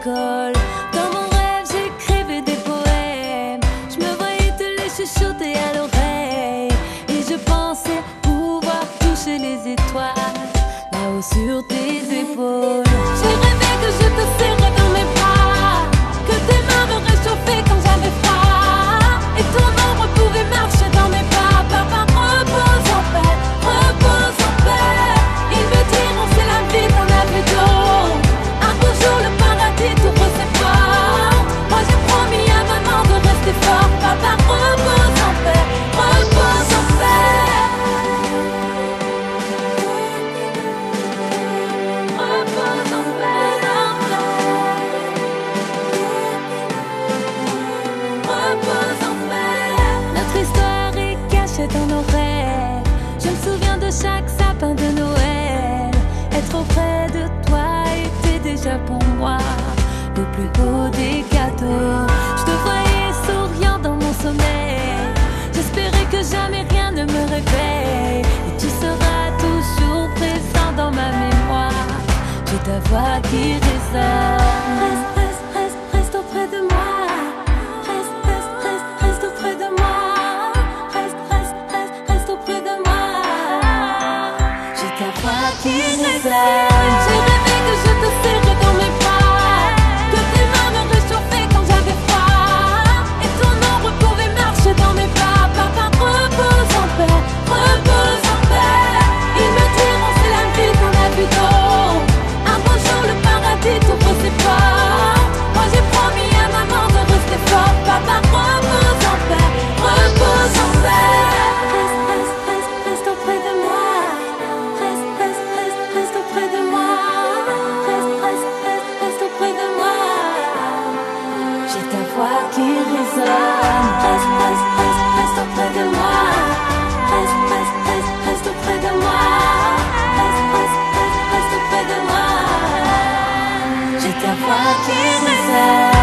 l'école. Dans mon rêve, j'écrivais des poèmes. Je me voyais te les chuchoter à l'oreille. Et je pensais pouvoir toucher les étoiles là-haut sur tes épaules. J'ai rêvé que je te serrais dans mes bras, que tes mains me réchauffaient quand j'avais froid, et ton ombre pouvait marcher dans mes pas. Papa, repose en paix, repose en paix. Ils me diront c'est la vie qu'on a vu d'eau. Un beau jour le paradis t'ouvre ses portes. Moi j'ai promis à maman de rester fort. Papa, repose en paix, repose en paix. Repose en paix, repose en paix. Notre histoire est cachée dans nos rêves. Je me souviens de chaque sapin de Noël. Être auprès de toi était déjà pour moi le plus beau des cadeaux. Je te voyais souriant dans mon sommeil. J'espérais que jamais rien ne me réveille. Et tu seras toujours présent dans ma mémoire. J'ai ta voix qui résonne. Reste, reste, reste, reste auprès de moi. Reste, reste, reste, reste auprès de moi. Reste, reste, reste, reste auprès de moi. J'ai ta voix qui résonne. J'ai rêvé que je te serrais dans mes bras, que tes mains me réchauffaient quand j'avais froid, et ton ombre pouvait marcher dans mes pas. Papa, repose en paix, repose en paix. Ils me diront c'est la vie qu'on a vu d'eau. Un beau jour le paradis t'ouvre ses portes. Moi j'ai promis à maman de rester fort. Papa, repose en paix, repose en paix. Reste, reste, reste, reste auprès de moi. Reste, reste, reste, reste auprès de moi. Reste, reste, reste, reste auprès de moi. J'ai ta voix qui résonne. Reste, reste, reste, reste auprès de moi. Reste, reste, reste, reste auprès de moi. Reste, reste, reste, reste auprès de moi. J'ai ta voix qui résonne.